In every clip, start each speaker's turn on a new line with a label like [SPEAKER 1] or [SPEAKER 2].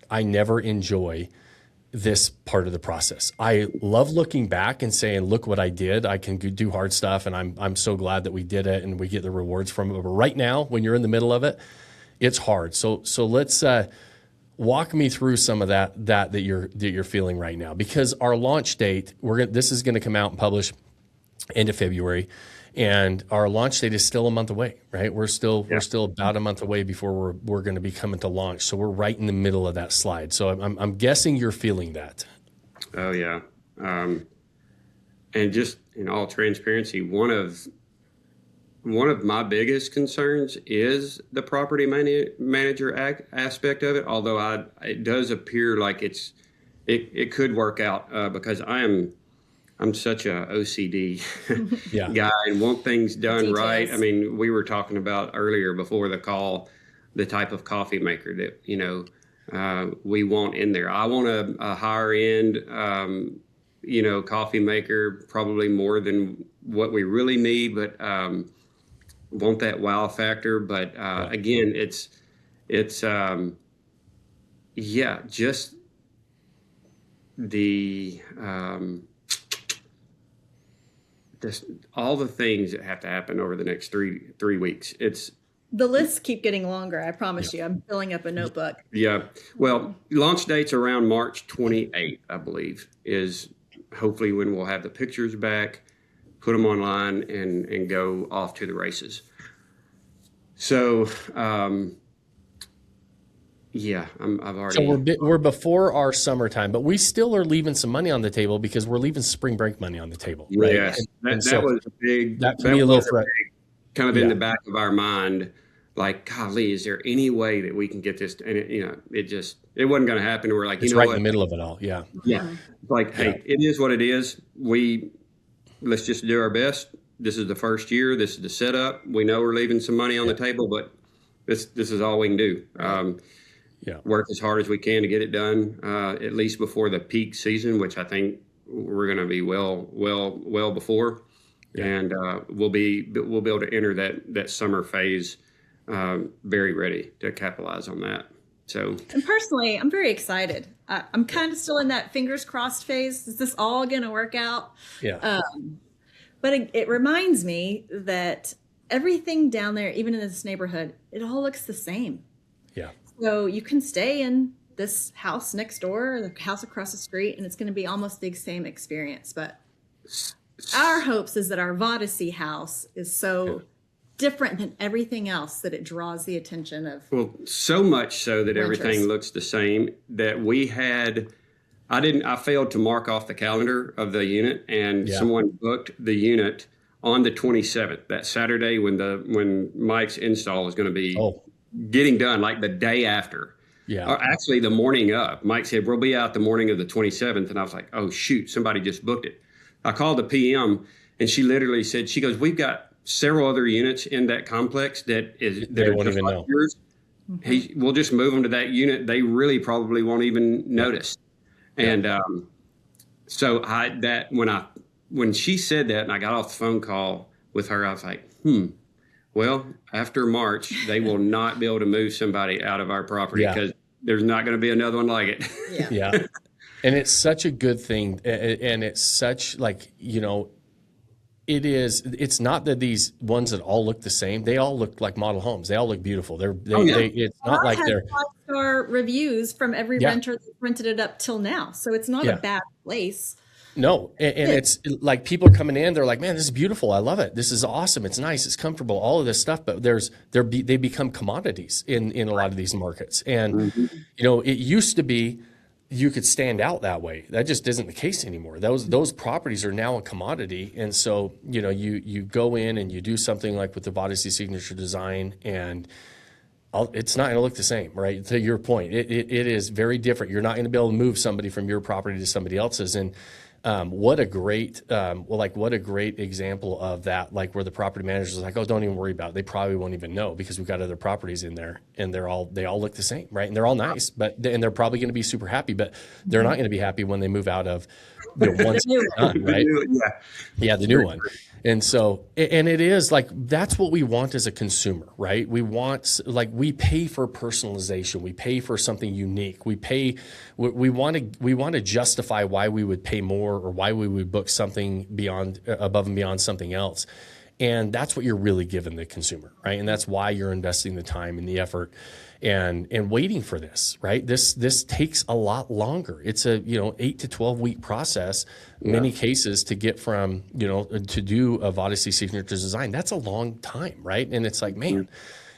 [SPEAKER 1] I never enjoy this part of the process. I love looking back and saying, look what I did. I can do hard stuff, and I'm so glad that we did it and we get the rewards from it. But right now, when you're in the middle of it, it's hard. So let's walk me through some of that you're feeling right now, because our launch date, this is going to come out and publish end of February. And our launch date is still a month away, right? We're still about a month away before we're going to be coming to launch. So we're right in the middle of that slide. So I'm guessing you're feeling that.
[SPEAKER 2] Oh yeah, and just in all transparency, one of my biggest concerns is the property manager aspect of it. Although it does appear like it could work out because I'm such a OCD guy and want things done right. I mean, we were talking about earlier before the call, the type of coffee maker that, we want in there. I want a higher end, coffee maker, probably more than what we really need, but, want that wow factor. But, again, it's just the, all the things that have to happen over the next three weeks.
[SPEAKER 3] The lists keep getting longer. I promise you. I'm filling up a notebook.
[SPEAKER 2] Yeah. Well, launch date's around March 28th, I believe, is hopefully when we'll have the pictures back, put them online, and go off to the races. So, I've already.
[SPEAKER 1] So we're before our summertime, but we still are leaving some money on the table because we're leaving spring break money on the table, right?
[SPEAKER 2] Yes, that was a big.
[SPEAKER 1] That can be a little threat.
[SPEAKER 2] Kind of in the back of our mind, like, golly, is there any way that we can get this? And it wasn't going to happen. We're like,
[SPEAKER 1] it's right in the middle of it all. Yeah.
[SPEAKER 2] Yeah. Like, hey, it is what it is. Let's just do our best. This is the first year. This is the setup. We know we're leaving some money on the table, but this is all we can do. Work as hard as we can to get it done, at least before the peak season, which I think we're going to be well before, and we'll be able to enter that summer phase very ready to capitalize on that. So,
[SPEAKER 3] and personally, I'm very excited. I'm kind of still in that fingers crossed phase. Is this all going to work out?
[SPEAKER 1] Yeah.
[SPEAKER 3] But it reminds me that everything down there, even in this neighborhood, it all looks the same.
[SPEAKER 1] Yeah.
[SPEAKER 3] So you can stay in this house next door, or the house across the street, and it's going to be almost the same experience. But our hopes is that our Vodyssey house is so different than everything else that it draws the attention of.
[SPEAKER 2] Well, so much so that
[SPEAKER 3] renters.
[SPEAKER 2] Everything looks the same that we had. I failed to mark off the calendar of the unit, and someone booked the unit on the 27th, that Saturday when Mike's install is going to be getting done, like the day after.
[SPEAKER 1] Yeah.
[SPEAKER 2] Or actually the morning of. Mike said, we'll be out the morning of the 27th. And I was like, oh, shoot, somebody just booked it. I called the PM, and she literally said, she goes, we've got several other units in that complex that
[SPEAKER 1] they won't even know.
[SPEAKER 2] Yours. We'll just move them to that unit. They really probably won't even notice. And so when she said that and I got off the phone call with her, I was like, well, after March, they will not be able to move somebody out of our property because there's not going to be another one like it.
[SPEAKER 1] Yeah. And it's such a good thing. And it's such it's not that these ones that all look the same. They all look like model homes. They all look beautiful. It's not like they're
[SPEAKER 3] 5-star reviews from every renter that rented it up till now. So it's not a bad place.
[SPEAKER 1] No. And it's like people are coming in. They're like, man, this is beautiful. I love it. This is awesome. It's nice. It's comfortable. All of this stuff. But they become commodities in a lot of these markets. And, it used to be you could stand out that way. That just isn't the case anymore. Those properties are now a commodity. And so, you go in and you do something like with the Vodyssey signature design, and it's not going to look the same, right? To your point, it is very different. You're not going to be able to move somebody from your property to somebody else's. And what a great example of that, like where the property manager is like, oh, don't even worry about it. They probably won't even know because we've got other properties in there, and they all look the same, right? And they're all nice, and they're probably going to be super happy, but they're not going to be happy when they move out of once done, right?
[SPEAKER 2] The new
[SPEAKER 1] one. And so, and it is like, that's what we want as a consumer, right? We want, like, we pay for personalization. We pay for something unique. We want to justify why we would pay more or why we would book something beyond, above and beyond something else. And that's what you're really giving the consumer, right? And that's why you're investing the time and the effort and waiting for this, right? This takes a lot longer. It's a 8 to 12 week process, many cases, to get from to do a Vodyssey signature design. That's a long time, right? And it's like, man,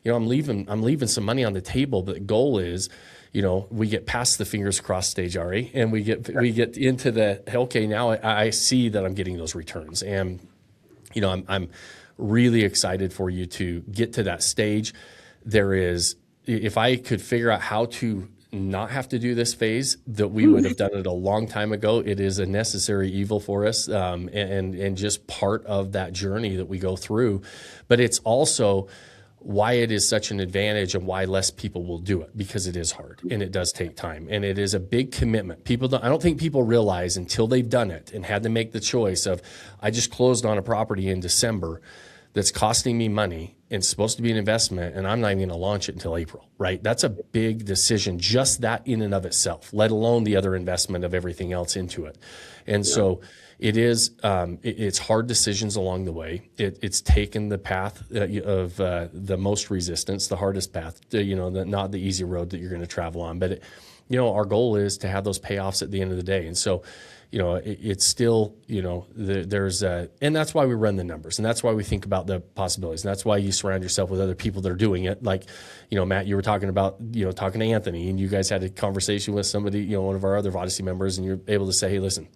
[SPEAKER 1] I'm leaving some money on the table. But the goal is, we get past the fingers crossed stage, Ari, and we get into the, okay, now I see that I'm getting those returns, and I'm really excited for you to get to that stage. If I could figure out how to not have to do this phase, that we would have done it a long time ago. It is a necessary evil for us, and just part of that journey that we go through. But it's also why it is such an advantage and why less people will do it, because it is hard and it does take time and it is a big commitment. I don't think people realize until they've done it and had to make the choice of, I just closed on a property in December that's costing me money and supposed to be an investment, and I'm not even going to launch it until April, right? That's a big decision, just that in and of itself, let alone the other investment of everything else into it. And so it is, it's hard decisions along the way. It's taken the path of the most resistance, the hardest path, not the easy road that you're going to travel on. But our goal is to have those payoffs at the end of the day. And so, it's still, there's and that's why we run the numbers, and that's why we think about the possibilities, and that's why you surround yourself with other people that are doing it. Like, Matt, you were talking about, talking to Anthony, and you guys had a conversation with somebody, one of our other Vodyssey members, and you're able to say, hey, listen,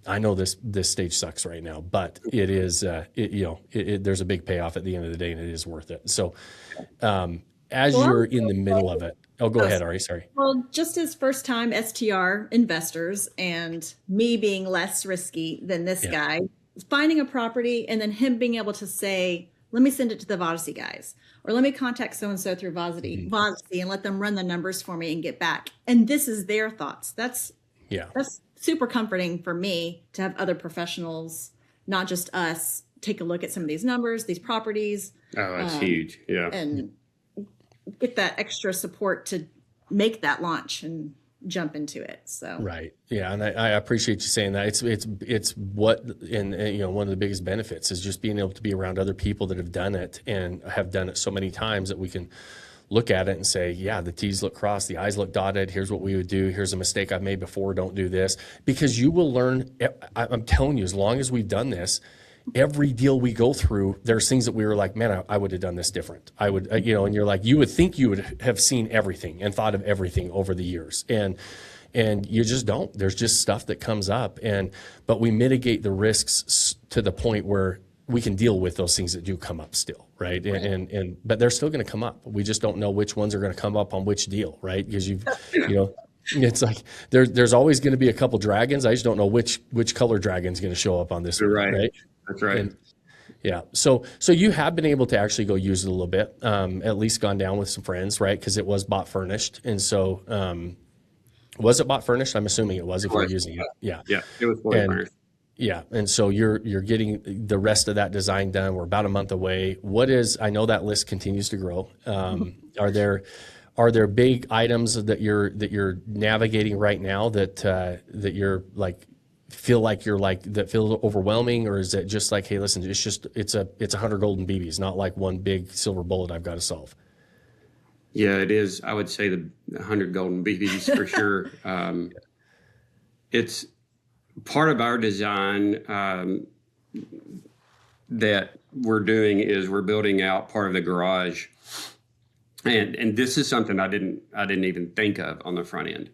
[SPEAKER 1] I know this stage sucks right now, but it is, there's a big payoff at the end of the day, and it is worth it. So, you're in the middle of it. Oh, go ahead, Ari. Sorry.
[SPEAKER 3] Well, just as first time STR investors and me being less risky than this guy, finding a property and then him being able to say, let me send it to the Vodyssey guys, or let me contact so-and-so through Vodyssey and let them run the numbers for me and get back. And this is their thoughts. That's super comforting for me to have other professionals, not just us, take a look at some of these numbers, these properties.
[SPEAKER 2] Oh, that's huge. Yeah.
[SPEAKER 3] And get that extra support to make that launch and jump into it. So
[SPEAKER 1] right, yeah, and I appreciate you saying that. It's what, and one of the biggest benefits is just being able to be around other people that have done it and have done it so many times that we can look at it and say, yeah, the T's look crossed, the I's look dotted. Here's what we would do. Here's a mistake I've made before. Don't do this, because you will learn. I'm telling you, as long as we've done this, every deal we go through, there's things that we were like, man, I would have done this different. I would, and you're like, you would think you would have seen everything and thought of everything over the years. And you just don't. There's just stuff that comes up, but we mitigate the risks to the point where we can deal with those things that do come up still, right? But they're still going to come up. We just don't know which ones are going to come up on which deal, right? Because it's like there's always going to be a couple dragons. I just don't know which color dragon's going to show up on this one, right?
[SPEAKER 2] That's right.
[SPEAKER 1] Yeah. So you have been able to actually go use it a little bit, at least gone down with some friends, right? Because it was bought furnished. And so was it bought furnished? I'm assuming it was if you're using it. Yeah.
[SPEAKER 2] Yeah, it was fully furnished.
[SPEAKER 1] Yeah. And so you're getting the rest of that design done. We're about a month away. I know that list continues to grow. Are there big items that you're navigating right now that you're like, feel like that feel overwhelming, or is it just like, hey, listen, it's 100 golden BBs, not like one big silver bullet I've got to solve?
[SPEAKER 2] Yeah, it is. I would say the 100 golden BBs for sure. It's part of our design that we're doing is we're building out part of the garage, and this is something I didn't even think of on the front end.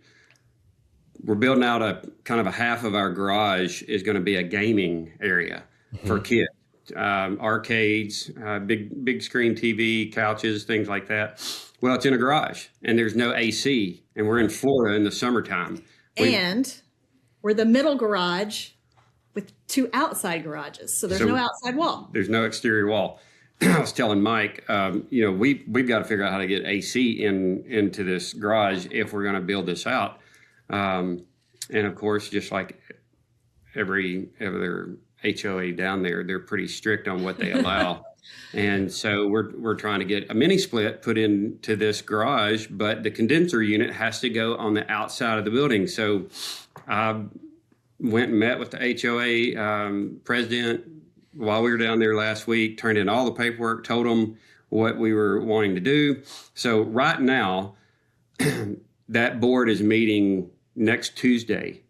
[SPEAKER 2] We're building out a kind of a half of our garage is going to be a gaming area for kids, arcades, big screen TV, couches, things like that. Well, it's in a garage and there's no AC, and we're in Florida in the summertime.
[SPEAKER 3] And we're the middle garage with two outside garages. So there's no outside wall. There's
[SPEAKER 2] no exterior wall. I was telling Mike, we've got to figure out how to get AC into this garage if we're going to build this out. And of course, just like every other HOA down there. They're pretty strict on what they allow. And so we're trying to get a mini split put into this garage, but the condenser unit has to go on the outside of the building. So I went and met with the HOA president while we were down there last week, turned in all the paperwork, told them what we were wanting to do. So right now, that board is meeting next Tuesday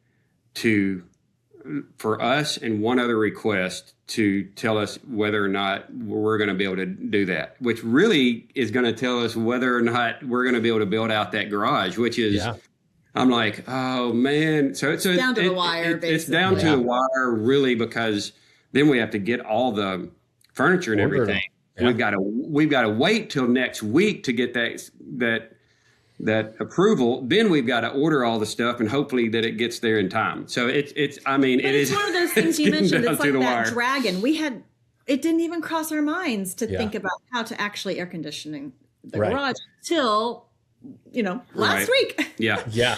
[SPEAKER 2] for us and one other request to tell us whether or not we're going to be able to do that, which really is going to tell us whether or not we're going to be able to build out that garage, which is, I'm like, oh man. So it's
[SPEAKER 3] down to the wire, basically.
[SPEAKER 2] It's down to the wire really, because then we have to get all the furniture and everything. Yeah. We've got to wait till next week to get that approval. Then we've got to order all the stuff and hopefully that it gets there in time. So it's
[SPEAKER 3] one of those things you mentioned. It's like that dragon. It didn't even cross our minds to think about how to actually air conditioning the garage till, last week.
[SPEAKER 2] Yeah.
[SPEAKER 1] Yeah.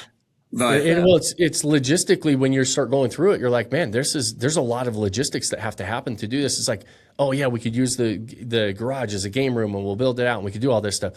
[SPEAKER 1] But it's logistically, when you start going through it, you're like, man, there's a lot of logistics that have to happen to do this. It's like, oh yeah, we could use the garage as a game room and we'll build it out and we could do all this stuff.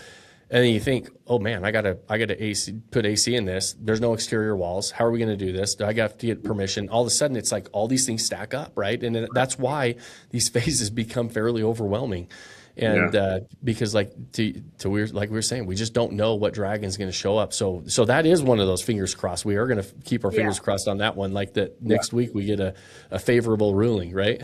[SPEAKER 1] And then you think, oh man, I gotta put AC in this. There's no exterior walls. How are we going to do this? Do I got to get permission? All of a sudden, it's like all these things stack up, right? And that's why these phases become fairly overwhelming. And because like we were saying, we just don't know what dragon's going to show up. So that is one of those fingers crossed. We are going to keep our fingers crossed on that one. Like that next week we get a favorable ruling, right?